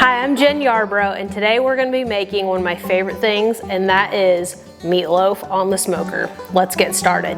Hi, I'm Jen Yarbrough, and today we're going to be making one of my favorite things, and that is meatloaf on the smoker. Let's get started.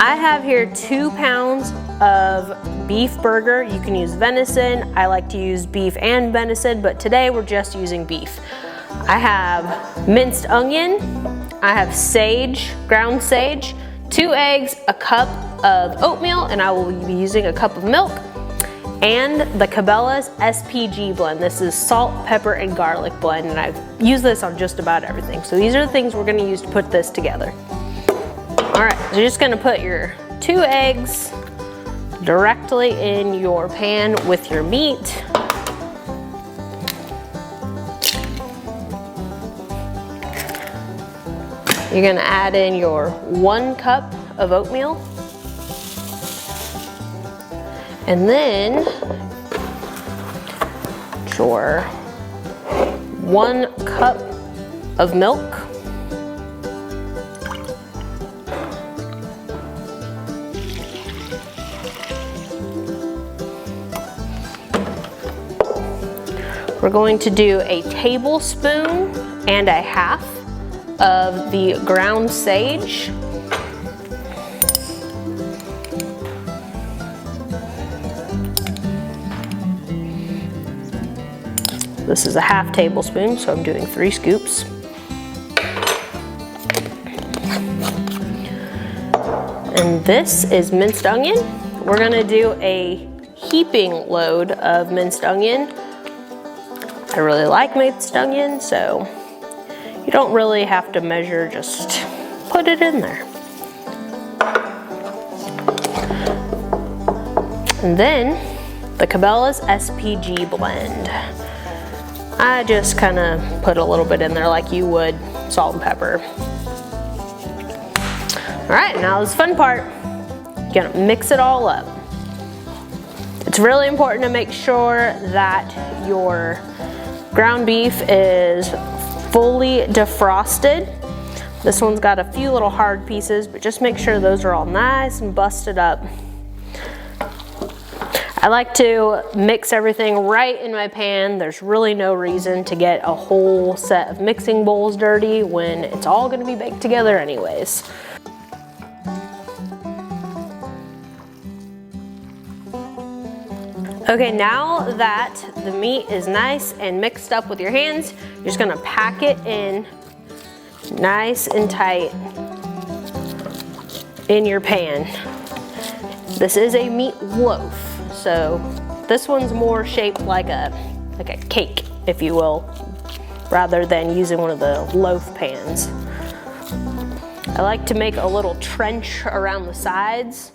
I have here 2 pounds of beef burger. You can use venison. I like to use beef and venison, but today we're just using beef. I have minced onion, I have sage, ground sage, 2 eggs, a cup of oatmeal, and I will be using a cup of milk, and the Cabela's SPG blend. This is salt, pepper, and garlic blend, and I've used this on just about everything. So these are the things we're gonna use to put this together. All right, so you're just gonna put your 2 eggs directly in your pan with your meat. You're gonna add in your 1 cup of oatmeal. And then your 1 cup of milk. We're going to do a tablespoon and a half of the ground sage. This is a half tablespoon, so I'm doing 3 scoops. And this is minced onion. We're gonna do a heaping load of minced onion. I really like minced onion, so you don't really have to measure, just put it in there. And then the Cabela's SPG blend. I just kind of put a little bit in there like you would salt and pepper. All right, now this fun part. You're gonna mix it all up. It's really important to make sure that your ground beef is fully defrosted. This one's got a few little hard pieces, but just make sure those are all nice and busted up. I like to mix everything right in my pan. There's really no reason to get a whole set of mixing bowls dirty when it's all gonna be baked together anyways. Okay, now that the meat is nice and mixed up with your hands, you're just gonna pack it in nice and tight in your pan. This is a meat loaf, so this one's more shaped like a cake, if you will, rather than using one of the loaf pans. I like to make a little trench around the sides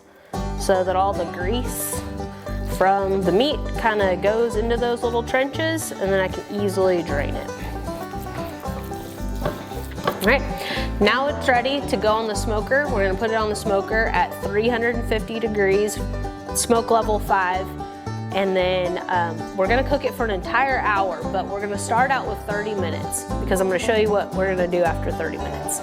so that all the grease from the meat kind of goes into those little trenches, and then I can easily drain it. All right, now it's ready to go on the smoker. We're gonna put it on the smoker at 350 degrees, smoke level 5, and then we're gonna cook it for an entire hour, but we're gonna start out with 30 minutes because I'm gonna show you what we're gonna do after 30 minutes.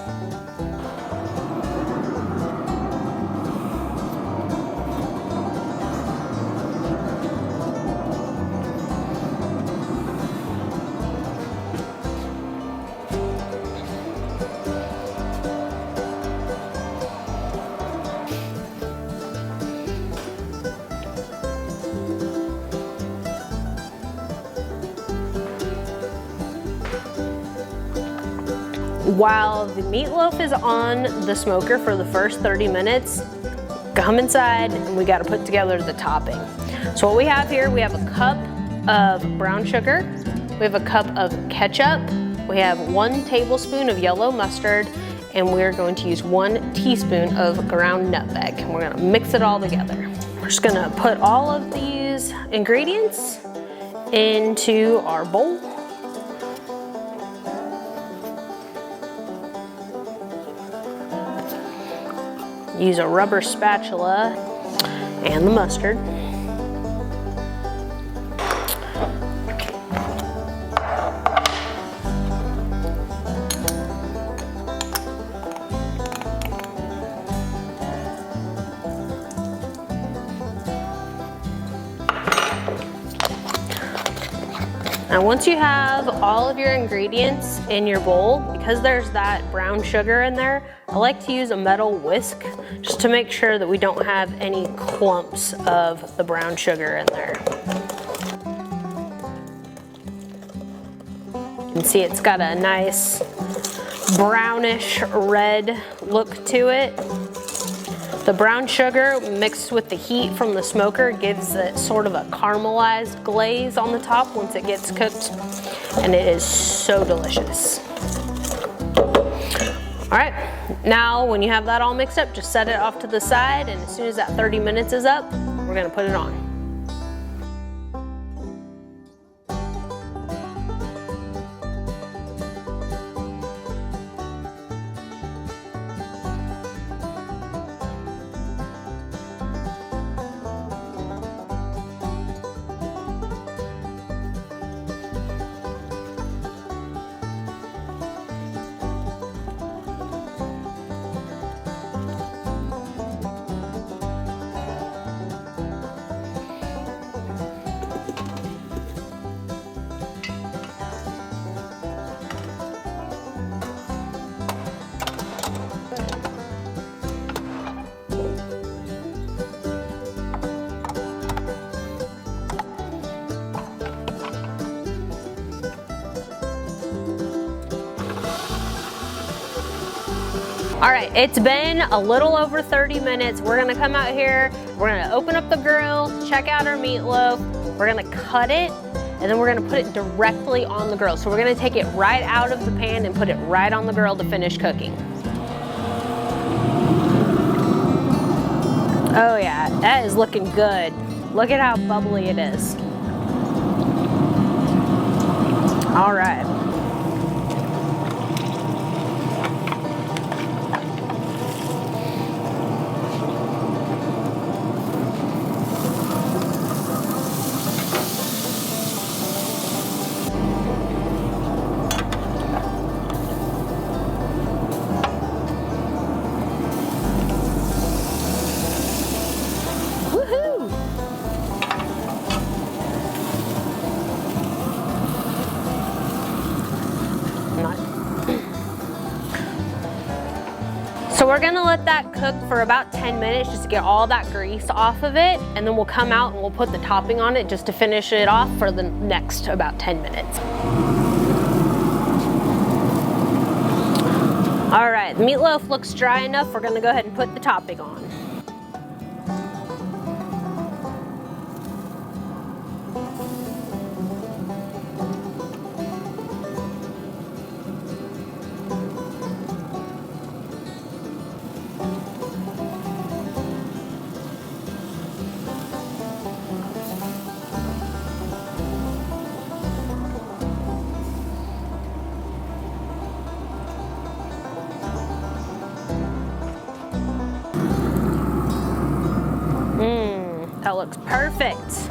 While the meatloaf is on the smoker for the first 30 minutes, come inside and we gotta put together the topping. So what we have here, we have a cup of brown sugar, we have a cup of ketchup, we have 1 tablespoon of yellow mustard, and we're going to use 1 teaspoon of ground nutmeg. And we're gonna mix it all together. We're just gonna put all of these ingredients into our bowl. Use a rubber spatula and the mustard. Now once you have all of your ingredients in your bowl, because there's that brown sugar in there, I like to use a metal whisk just to make sure that we don't have any clumps of the brown sugar in there. You can see it's got a nice brownish red look to it. The brown sugar mixed with the heat from the smoker gives it sort of a caramelized glaze on the top once it gets cooked, and it is so delicious. All right, now when you have that all mixed up, just set it off to the side, and as soon as that 30 minutes is up, we're gonna put it on. All right, it's been a little over 30 minutes. We're gonna come out here, we're gonna open up the grill, check out our meatloaf, we're gonna cut it, and then we're gonna put it directly on the grill. So we're gonna take it right out of the pan and put it right on the grill to finish cooking. Oh yeah, that is looking good. Look at how bubbly it is. All right. So we're gonna let that cook for about 10 minutes just to get all that grease off of it, and then we'll come out and we'll put the topping on it just to finish it off for the next about 10 minutes. All right, the meatloaf looks dry enough. We're gonna go ahead and put the topping on. That looks perfect.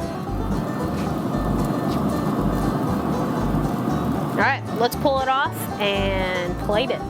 All right, let's pull it off and plate it.